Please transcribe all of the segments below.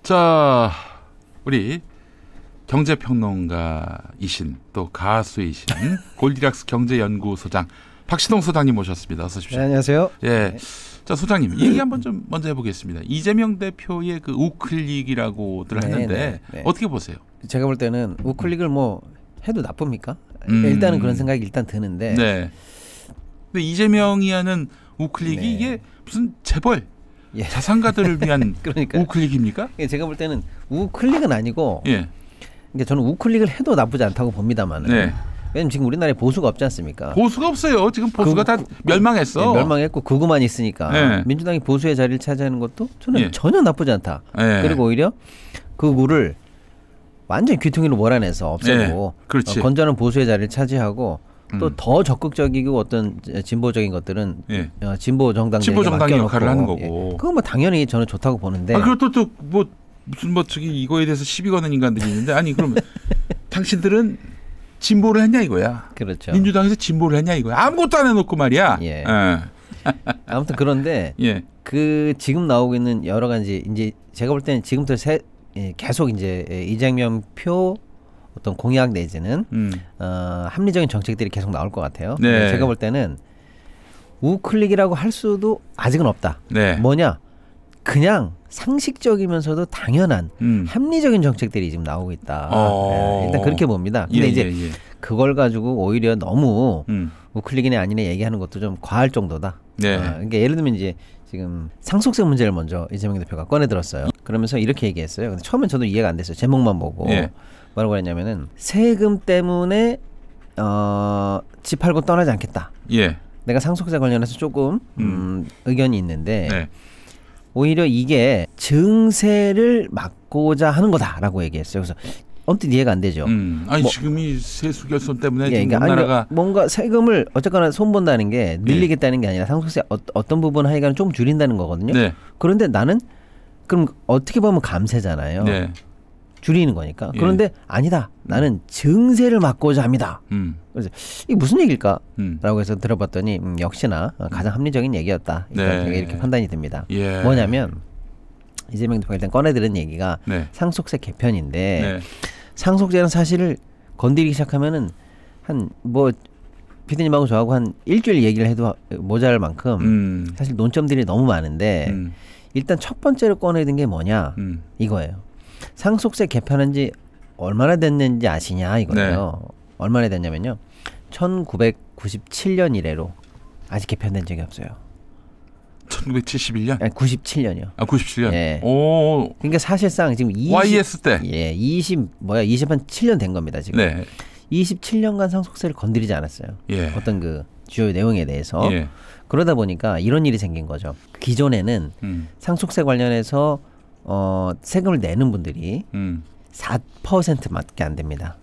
자, 우리 경제평론가이신 또 가수이신 골디락스 경제연구소장 박신홍 소장님 모셨습니다. 어서 오십시오. 네, 안녕하세요. 예, 네. 자 소장님 얘기 한번 좀 먼저 해보겠습니다. 이재명 대표의 그 우클릭이라고들 하는데 네. 어떻게 보세요? 제가 볼 때는 우클릭을 뭐 해도 나쁩니까? 일단은 그런 생각이 일단 드는데. 네. 근데 이재명이 하는 우클릭이 네. 이게 무슨 재벌 예. 자산가들을 위한 그러니까요. 우클릭입니까? 제가 볼 때는 우클릭은 아니고. 예. 그러니까 저는 우클릭을 해도 나쁘지 않다고 봅니다만은. 네. 왜냐면 지금 우리나라에 보수가 없지 않습니까? 보수가 없어요. 지금 보수가 다 멸망했어. 네, 멸망했고 극우만 있으니까 네. 민주당이 보수의 자리를 차지하는 것도 저는 예. 전혀 나쁘지 않다. 예. 그리고 오히려 극우를 완전히 귀퉁이로 몰아내서 없애고 예. 그렇지. 건전한 보수의 자리를 차지하고 또 더 적극적이고 어떤 진보적인 것들은 예. 진보 정당들에게 진보 정당이 맡겨놓고, 역할을 하는 거고. 예. 그건 뭐 당연히 저는 좋다고 보는데. 아, 그리고 또 뭐 무슨 뭐 저기 이거에 대해서 시비 거는 인간들이 있는데 아니 그러면 당신들은 진보를 했냐 이거야. 그렇죠. 민주당에서 진보를 했냐 이거야. 아무것도 안 해놓고 말이야. 예. 예. 아무튼 그런데 예. 그 지금 나오고 있는 여러 가지 이제 제가 볼 때는 지금부터 계속 이제 이재명 표 어떤 공약 내지는 합리적인 정책들이 계속 나올 것 같아요. 네. 제가 볼 때는 우클릭이라고 할 수도 아직은 없다. 네. 뭐냐? 그냥 상식적이면서도 당연한 합리적인 정책들이 지금 나오고 있다. 네, 일단 그렇게 봅니다. 근데 예, 이제 예. 그걸 가지고 오히려 너무 우클릭이네 아니네 얘기하는 것도 좀 과할 정도다. 네. 그러니까 예를 들면 이제 지금 상속세 문제를 먼저 이재명 대표가 꺼내 들었어요. 그러면서 이렇게 얘기했어요. 근데 처음엔 저도 이해가 안 됐어요. 제목만 보고. 예. 뭐라고 했냐면은 세금 때문에 집 팔고 떠나지 않겠다. 예. 내가 상속세 관련해서 조금 의견이 있는데 네. 오히려 이게 증세를 막고자 하는 거다라고 얘기했어요. 그래서 언뜻 이해가 안 되죠. 아니 뭐, 지금 이 세수 결손 때문에 예, 지금 그러니까 우리나라가 뭔가 세금을 어쨌거나 손본다는 게 늘리겠다는 게 아니라 상속세 어떤 부분 하여간 좀 줄인다는 거거든요. 네. 그런데 나는 그럼 어떻게 보면 감세잖아요. 네. 줄이는 거니까. 예. 그런데 아니다. 나는 증세를 막고자 합니다. 그래서 이게 무슨 얘기일까라고 해서 들어봤더니 역시나 가장 합리적인 얘기였다. 그러니까 네. 제가 이렇게 판단이 듭니다. 예. 뭐냐면 이재명 대표가 일단 꺼내들은 얘기가 네. 상속세 개편인데 네. 상속세는 사실을 건드리기 시작하면은 한 뭐 피디님하고 저하고 한 일주일 얘기를 해도 모자랄 만큼 사실 논점들이 너무 많은데 일단 첫 번째로 꺼내든 게 뭐냐 이거예요. 상속세 개편한 지 얼마나 됐는지 아시냐 이거예요. 네. 얼마나 됐냐면요. 1997년 이래로 아직 개편된 적이 없어요. 1971년? 아니, 97년이요. 아, 97년. 예. 오. 그러니까 사실상 지금 YS 때. 예, 27년 된 겁니다, 지금. 네. 27년간 상속세를 건드리지 않았어요. 예. 어떤 그 주요 내용에 대해서. 예. 그러다 보니까 이런 일이 생긴 거죠. 기존에는 상속세 관련해서 세금을 내는 분들이 4%밖에 안 됩니다.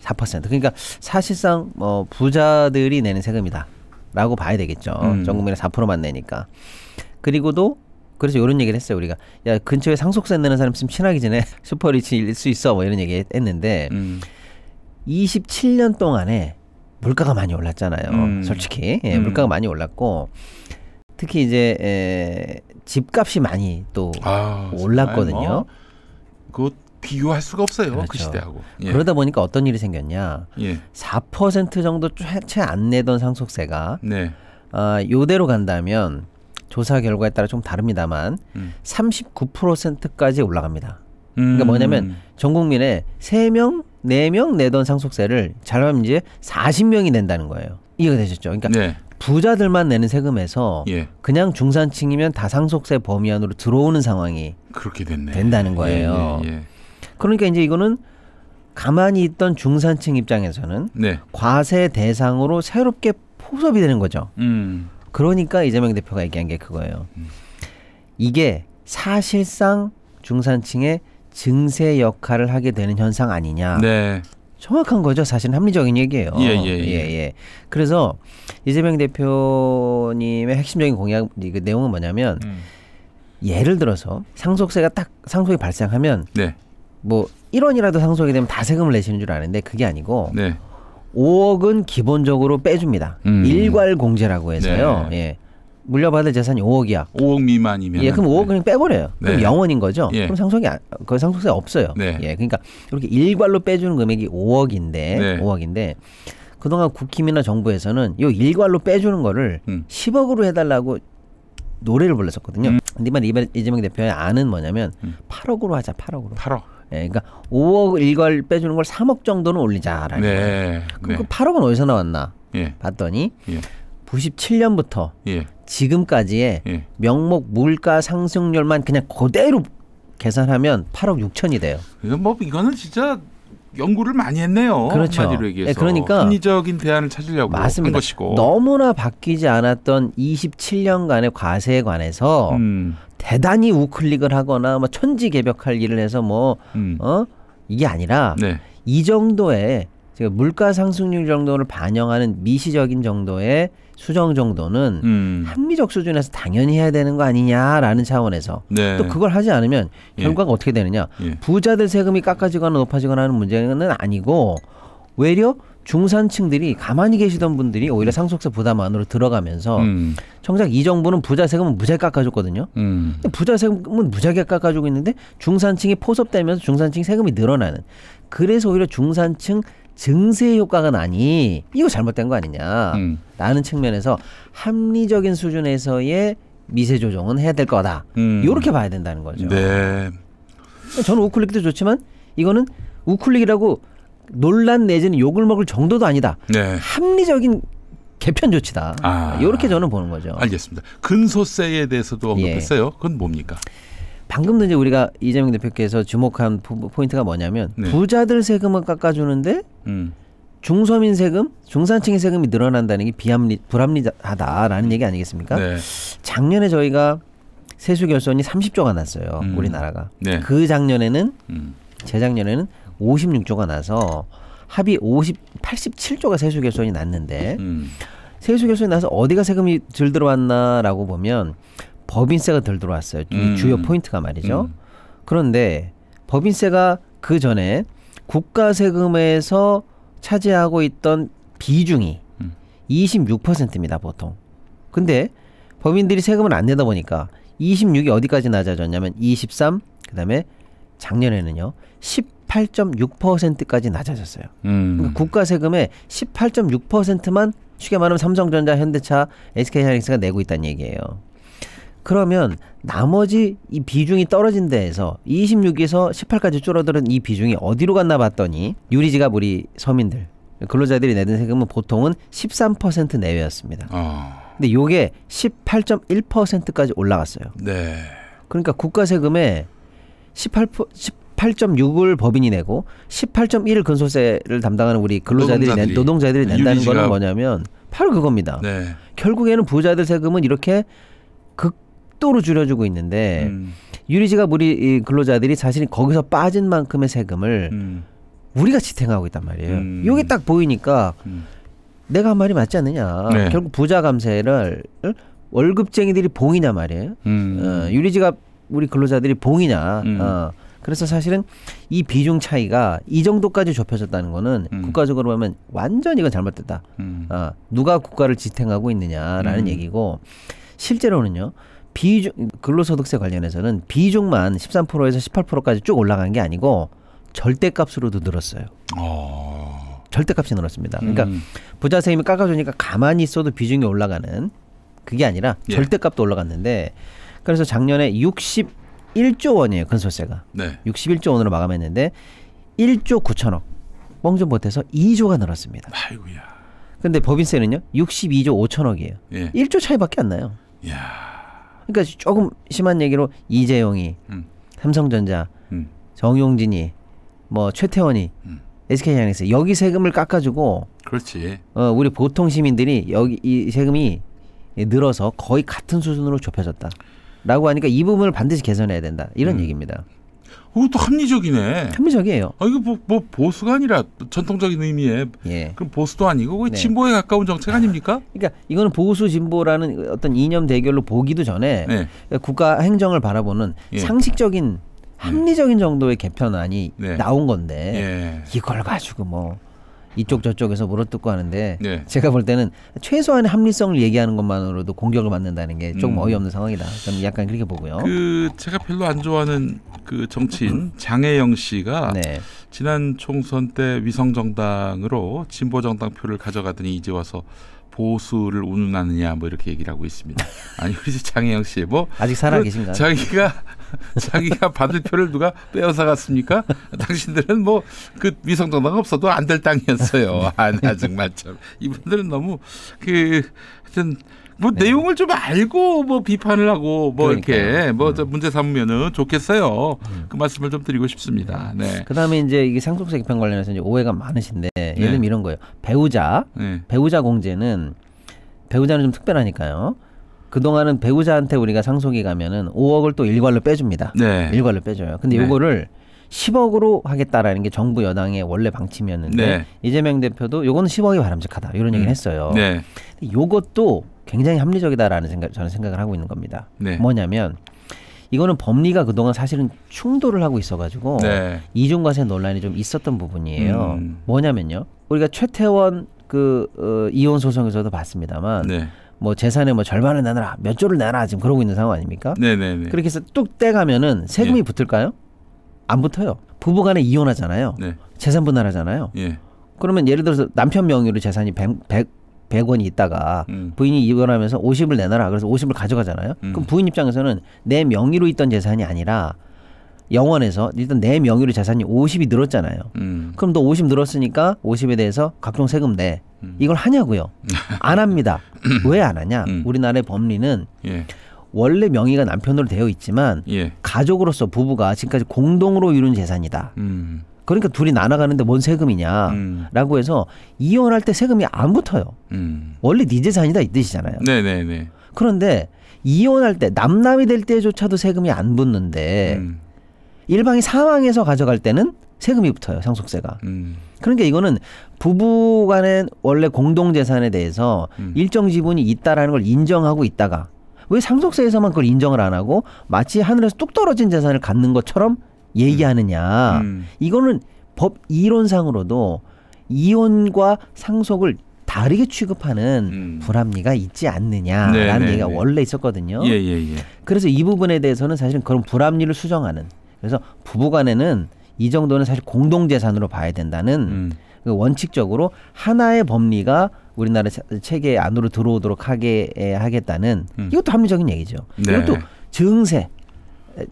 4%. 그러니까 사실상 부자들이 내는 세금이다라고 봐야 되겠죠. 전 국민의 4%만 내니까. 그리고도 그래서 이런 얘기를 했어요. 우리가 야 근처에 상속세 내는 사람 있으면 친하게 지내. 슈퍼리치일 수 있어. 뭐 이런 얘기 했는데 27년 동안에 물가가 많이 올랐잖아요. 솔직히 물가가 많이 올랐고 특히 이제 집값이 많이 또 올랐거든요. 그거 비교할 수가 없어요. 그렇죠. 그 시대하고. 예. 그러다 보니까 어떤 일이 생겼냐. 예. 4% 정도 채 안 내던 상속세가 네. 요대로 간다면 조사 결과에 따라 좀 다릅니다만 39%까지 올라갑니다. 그러니까 뭐냐면 전 국민의 3명, 4명 내던 상속세를 잘하면 이제 40명이 낸다는 거예요. 이해가 되셨죠? 그러니까 네. 부자들만 내는 세금에서 예. 그냥 중산층이면 다 상속세 범위 안으로 들어오는 상황이 그렇게 됐네. 된다는 거예요. 예. 그러니까 이제 이거는 가만히 있던 중산층 입장에서는 네. 과세 대상으로 새롭게 포섭이 되는 거죠. 그러니까 이재명 대표가 얘기한 게 그거예요. 이게 사실상 중산층의 증세 역할을 하게 되는 현상 아니냐. 네. 정확한 거죠. 사실은 합리적인 얘기예요. 예. 그래서 이재명 대표님의 핵심적인 공약 그 내용은 뭐냐면 예를 들어서 상속세가 딱 상속이 발생하면 네. 뭐 1원이라도 상속이 되면 다 세금을 내시는 줄 아는데 그게 아니고 네. 5억은 기본적으로 빼줍니다. 일괄공제라고 해서요. 네. 예. 물려받을 재산이 5억이야. 5억 미만이면. 예, 그럼 5억 그냥 빼버려요. 그럼 0원인 거죠. 예. 그럼 상속세 없어요. 네. 예, 그러니까 이렇게 일괄로 빼주는 금액이 5억인데, 5억인데 그동안 국힘이나 정부에서는 이 일괄로 빼주는 거를 10억으로 해달라고 노래를 불렀었거든요. 근데 이재명 대표의 안은 뭐냐면 8억으로 하자. 8억으로. 8억. 예, 그러니까 5억 일괄 빼주는 걸 3억 정도는 올리자라는 거예요. 그럼 그 8억은 어디서 나왔나? 봤더니 97년부터 지금까지의 명목 물가 상승률만 그냥 그대로 계산하면 8억 6천이 돼요. 이거는 진짜 연구를 많이 했네요. 그렇죠. 한마디로 얘기해서. 그러니까 합리적인 대안을 찾으려고 맞습니다. 한 것이고. 너무나 바뀌지 않았던 27년간의 과세에 관해서 대단히 우클릭을 하거나 뭐 천지개벽할 일을 해서 이게 아니라 이 정도의 물가 상승률 정도를 반영하는 미시적인 정도의 수정 정도는 합리적 수준에서 당연히 해야 되는 거 아니냐라는 차원에서 또 그걸 하지 않으면 결과가 어떻게 되느냐. 부자들 세금이 깎아지거나 높아지거나 하는 문제는 아니고 외려 중산층들이 가만히 계시던 분들이 오히려 상속세 부담 안으로 들어가면서 정작 이 정부는 부자 세금은 무지하게 깎아줬거든요. 부자 세금은 무지하게 깎아주고 있는데 중산층이 포섭되면서 중산층 세금이 늘어나는. 그래서 오히려 중산층 증세 효과가 나니 이거 잘못된 거 아니냐라는 측면에서 합리적인 수준에서의 미세 조정은 해야 될 거다. 이렇게 봐야 된다는 거죠. 네. 저는 우클릭도 좋지만 이거는 우클릭이라고 논란 내지는 욕을 먹을 정도도 아니다. 합리적인 개편 조치다. 이렇게 저는 보는 거죠. 알겠습니다. 근소세에 대해서도 언급했어요. 그건 뭡니까? 방금도 이제 우리가 이재명 대표께서 주목한 포인트가 뭐냐면 부자들 세금은 깎아주는데 중서민 세금, 중산층의 세금이 늘어난다는 게 불합리하다라는 얘기 아니겠습니까? 작년에 저희가 세수 결손이 30조가 났어요. 우리나라가. 그 작년에는 재작년에는 56조가 나서 합이 87조가 세수 결손이 났는데 세수 결손이 나서 어디가 세금이 덜 들어왔나라고 보면 법인세가 덜 들어왔어요. 주요 포인트가 말이죠. 그런데 법인세가 그 전에 국가세금에서 차지하고 있던 비중이 26%입니다. 보통. 근데 법인들이 세금을 안 내다 보니까 26이 어디까지 낮아졌냐면 23, 그다음에 작년에는요 18.6%까지 낮아졌어요. 그러니까 국가세금의 18.6%만 쉽게 말하면 삼성전자, 현대차, SK하이닉스가 내고 있다는 얘기예요. 그러면 나머지 이 비중이 떨어진 데에서 26에서 18까지 줄어드는 이 비중이 어디로 갔나 봤더니 유리지갑 우리 서민들, 근로자들이 내는 세금은 보통은 13% 내외였습니다. 근데 요게 18.1%까지 올라갔어요. 그러니까 국가세금의 18.6을 법인이 내고 18.1을 근소세를 담당하는 우리 근로자들이 노동자들이 낸다는 거는 뭐냐면 바로 그겁니다. 결국에는 부자들 세금은 이렇게 극도로 줄여주고 있는데 유리지갑 우리 근로자들이 사실 거기서 빠진 만큼의 세금을 우리가 지탱하고 있단 말이에요. 이게 딱 보이니까 내가 한 말이 맞지 않느냐. 결국 부자 감세를 월급쟁이들이 봉이냐 말이에요. 유리지갑 우리 근로자들이 봉이냐. 그래서 사실은 이 비중 차이가 이 정도까지 좁혀졌다는 거는 국가적으로 보면 완전히 이건 잘못됐다. 누가 국가를 지탱하고 있느냐라는 얘기고, 실제로는요. 비중 근로소득세 관련해서는 비중만 13%에서 18%까지 쭉 올라간 게 아니고 절대값으로도 늘었어요. 절대값이 늘었습니다. 그러니까 부자 세금이 깎아주니까 가만히 있어도 비중이 올라가는 그게 아니라 절대값도 올라갔는데, 그래서 작년에 61조 원이에요. 근소세가. 61조 원으로 마감했는데 1조 9천억. 뻥 좀 보태서 2조가 늘었습니다. 아이고야. 근데 법인세는요. 62조 5천억이에요. 1조 차이밖에 안 나요. 그러니까 조금 심한 얘기로 이재용이, 삼성전자, 정용진이, 뭐 최태원이, SK하이닉스 여기 세금을 깎아주고, 그렇지. 우리 보통 시민들이 여기 이 세금이 늘어서 거의 같은 수준으로 좁혀졌다라고 하니까 이 부분을 반드시 개선해야 된다 이런 얘기입니다. 그것도 합리적이네. 합리적이에요. 이거 뭐 보수가 아니라 전통적인 의미의 그럼 보수도 아니고 진보에 가까운 정책 아닙니까? 그러니까 이거는 보수 진보라는 어떤 이념 대결로 보기도 전에 국가 행정을 바라보는 상식적인 합리적인 정도의 개편안이 나온 건데 이걸 가지고 뭐 이쪽 저쪽에서 물어뜯고 하는데 네. 제가 볼 때는 최소한의 합리성을 얘기하는 것만으로도 공격을 받는다는 게 조금 어이없는 상황이다. 저는 약간 그렇게 보고요. 제가 별로 안 좋아하는 그 정치인 장혜영 씨가 네. 지난 총선 때 위성정당으로 진보정당 표를 가져가더니 이제 와서 보수를 운운하느냐 뭐 이렇게 얘기를 하고 있습니다. 아니 우리 장혜영 씨 뭐 아직 살아 계신가요? 자기가 받을 표를 누가 빼앗아 갔습니까? 당신들은 뭐 그 위성정당 없어도 안 될 땅이었어요. 나 정말 참 이분들은 너무 하여튼 뭐 네. 내용을 좀 알고 뭐 비판을 하고 뭐 그러니까요. 이렇게 뭐 문제 삼으면은 좋겠어요. 그 말씀을 좀 드리고 싶습니다. 네. 그다음에 이제 이게 상속세 개편 관련해서 이제 오해가 많으신데 예를 들면 이런 거예요. 배우자 공제는 배우자는 좀 특별하니까요. 그동안은 배우자한테 우리가 상속이 가면은 5억을 또 일괄로 빼줍니다. 네. 일괄로 빼줘요. 근데 요거를 10억으로 하겠다라는 게 정부 여당의 원래 방침이었는데 이재명 대표도 요거는 10억이 바람직하다 이런 얘기를 했어요. 네. 요것도 굉장히 합리적이다라는 저는 생각을 하고 있는 겁니다. 뭐냐면 이거는 법리가 그동안 사실은 충돌을 하고 있어가지고 이중과세 논란이 좀 있었던 부분이에요. 뭐냐면요. 우리가 최태원 이혼 소송에서도 봤습니다만 뭐 재산의 뭐 절반을 내놔라, 몇 조를 내놔라 지금 그러고 있는 상황 아닙니까? 네네네. 그렇게 해서 뚝 떼가면은 세금이 붙을까요? 안 붙어요. 부부간에 이혼하잖아요. 재산 분할하잖아요. 그러면 예를 들어서 남편 명의로 재산이 100원이 있다가 부인이 이혼하면서 50을 내놔라. 그래서 50을 가져가잖아요. 그럼 부인 입장에서는 내 명의로 있던 재산이 아니라 영원에서 일단 내 명의로 재산이 50이 늘었잖아요. 그럼 너 50 늘었으니까 50에 대해서 각종 세금 내. 이걸 하냐고요. 안 합니다. 왜 안 하냐. 우리나라의 법리는 원래 명의가 남편으로 되어 있지만 가족으로서 부부가 지금까지 공동으로 이룬 재산이다. 그러니까 둘이 나눠가는데 뭔 세금이냐라고 해서 이혼할 때 세금이 안 붙어요. 원래 네 재산이다 이 뜻이잖아요. 네네네. 그런데 이혼할 때 남남이 될 때조차도 세금이 안 붙는데 일방이 사망해서 가져갈 때는 세금이 붙어요. 상속세가. 그러니까 이거는 부부간의 원래 공동재산에 대해서 일정 지분이 있다라는 걸 인정하고 있다가 왜 상속세에서만 그걸 인정을 안 하고 마치 하늘에서 뚝 떨어진 재산을 갖는 것처럼 얘기하느냐. 이거는 법 이론상으로도 이혼과 상속을 다르게 취급하는 불합리가 있지 않느냐라는 얘기가 원래 있었거든요. 그래서 이 부분에 대해서는 사실은 그런 불합리를 수정하는 그래서 부부간에는 이 정도는 사실 공동재산으로 봐야 된다는 원칙적으로 하나의 법리가 우리나라 체계 안으로 들어오도록 하겠다는 이것도 합리적인 얘기죠. 이것도 증세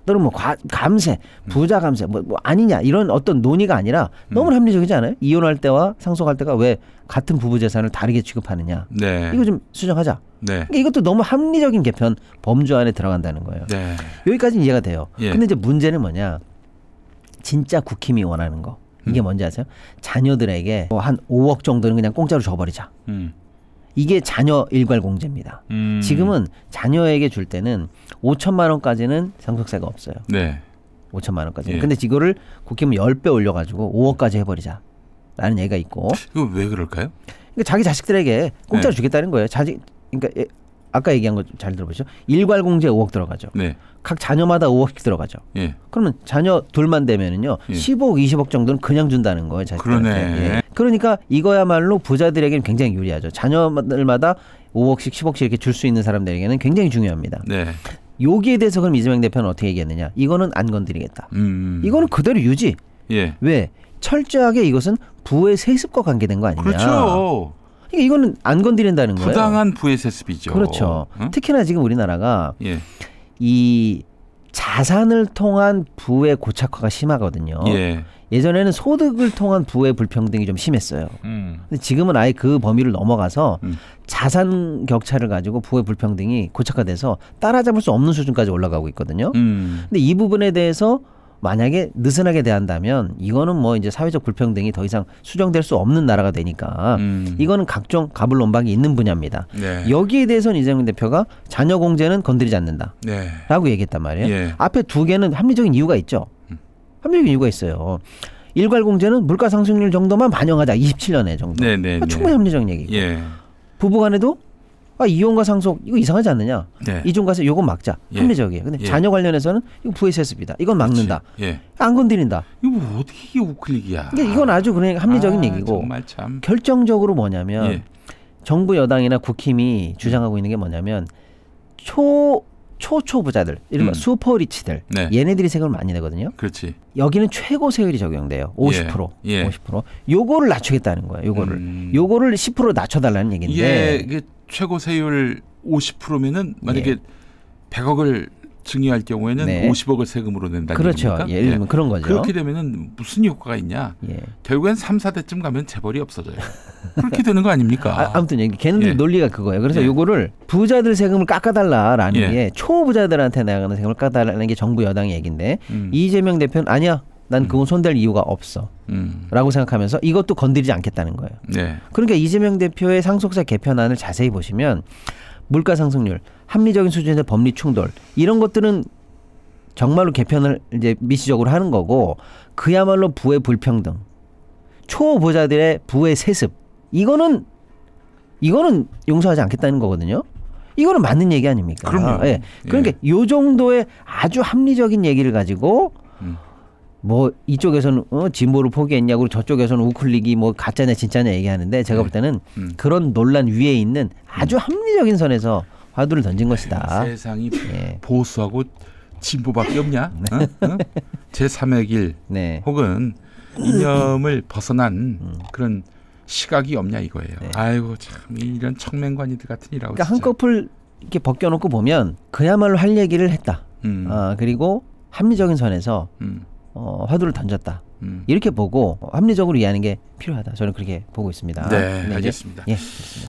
또는 뭐 감세, 부자 감세 뭐 아니냐 이런 어떤 논의가 아니라 너무 합리적이지 않아요? 이혼할 때와 상속할 때가 왜 같은 부부 재산을 다르게 취급하느냐? 이거 좀 수정하자. 그러니까 이것도 너무 합리적인 개편 범주 안에 들어간다는 거예요. 여기까지는 이해가 돼요. 근데 이제 문제는 뭐냐? 진짜 국힘이 원하는 거. 이게 뭔지 아세요? 자녀들에게 뭐 한 5억 정도는 그냥 공짜로 줘버리자. 이게 자녀 일괄 공제입니다. 지금은 자녀에게 줄 때는 5천만 원까지는 상속세가 없어요. 5천만 원까지. 근데 이거를 국힘은 10배 올려가지고 5억까지 해버리자라는 얘기가 있고. 이거 왜 그럴까요? 그러니까 자기 자식들에게 공짜로 주겠다는 거예요. 그러니까 아까 얘기한 거 잘 들어보시죠. 일괄 공제 5억 들어가죠. 각 자녀마다 5억씩 들어가죠. 그러면 자녀 둘만 되면은요 15억, 20억 정도는 그냥 준다는 거예요. 자식들한테. 그러니까 이거야말로 부자들에게는 굉장히 유리하죠. 자녀들마다 5억씩, 10억씩 이렇게 줄 수 있는 사람들에게는 굉장히 중요합니다. 여기에 대해서 그럼 이재명 대표는 어떻게 얘기했느냐? 이거는 안 건드리겠다. 이거는 그대로 유지. 왜? 철저하게 이것은 부의 세습과 관계된 거 아니냐? 그렇죠. 그러니까 이거는 안 건드린다는 거예요. 부당한 부의 세습이죠. 그렇죠. 특히나 지금 우리나라가 이 자산을 통한 부의 고착화가 심하거든요. 예전에는 소득을 통한 부의 불평등이 좀 심했어요. 근데 지금은 아예 그 범위를 넘어가서 자산 격차를 가지고 부의 불평등이 고착화돼서 따라잡을 수 없는 수준까지 올라가고 있거든요. 근데 이 부분에 대해서 만약에 느슨하게 대한다면 이거는 뭐 이제 사회적 불평등이 더 이상 수정될 수 없는 나라가 되니까 이거는 각종 가불론박이 있는 분야입니다. 여기에 대해서는 이재명 대표가 자녀 공제는 건드리지 않는다라고 얘기했단 말이에요. 앞에 두 개는 합리적인 이유가 있죠. 합리적인 이유가 있어요. 일괄 공제는 물가 상승률 정도만 반영하자. 27년에 정도. 충분히 합리적인 얘기고. 부부간에도 이혼과 상속 이거 이상하지 않느냐? 네. 이중 가세 요건 막자. 예. 합리적이에요. 근데 예. 자녀 관련해서는 이거 부의 세습이다. 이건 막는다. 예. 안 건드린다. 이거 뭐 어떻게 이게 우클릭이야? 그러니까 이건 아주 그냥 합리적인 얘기고 정말 참. 결정적으로 뭐냐면 예. 정부 여당이나 국힘이 주장하고 있는 게 뭐냐면 초부자들, 이른바 슈퍼리치들, 네. 얘네들이 세금을 많이 내거든요. 그렇지. 여기는 최고 세율이 적용돼요. 50%. 예. 50%. 요거를 낮추겠다는 거예요. 요거를 10% 낮춰달라는 얘기인데. 이게 최고 세율 50%면은 만약에 100억을 증여할 경우에는 네. 50억을 세금으로 낸다는 그렇죠. 얘기입니까? 예를 들면 그런 거죠. 그렇게 되면은 무슨 효과가 있냐? 결국엔 3, 4대쯤 가면 재벌이 없어져요. 그렇게 되는 거 아닙니까? 아무튼 걔네들 논리가 그거예요. 그래서 요거를 부자들 세금을 깎아달라라는 게 초부자들한테 나가는 세금을 깎아달라는 게 정부 여당의 얘기인데 이재명 대표는 아니야. 난 그건 손댈 이유가 없어. 라고 생각하면서 이것도 건드리지 않겠다는 거예요. 네. 그러니까 이재명 대표의 상속세 개편안을 자세히 보시면 물가 상승률, 합리적인 수준의 법리 충돌 이런 것들은 정말로 개편을 이제 미시적으로 하는 거고 그야말로 부의 불평등, 초부자들의 부의 세습 이거는 용서하지 않겠다는 거거든요. 이거는 맞는 얘기 아닙니까? 그럼요. 예. 그러니까 요 정도의 아주 합리적인 얘기를 가지고 뭐 이쪽에서는 진보를 포기했냐고 저쪽에서는 우클릭이 뭐 가짜냐 진짜냐 얘기하는데 제가 볼 때는 그런 논란 위에 있는 아주 합리적인 선에서 화두를 던진 것이다. 세상이 보수하고 진보밖에 없냐? 제3의 길 혹은 이념을 벗어난 그런 시각이 없냐 이거예요. 아이고 참 이런 청맹관이들 같은 일하고. 그러니까 한꺼풀 이렇게 벗겨놓고 보면 그야말로 할 얘기를 했다. 그리고 합리적인 선에서 화두를 던졌다. 이렇게 보고 합리적으로 이해하는 게 필요하다. 저는 그렇게 보고 있습니다. 네, 알겠습니다.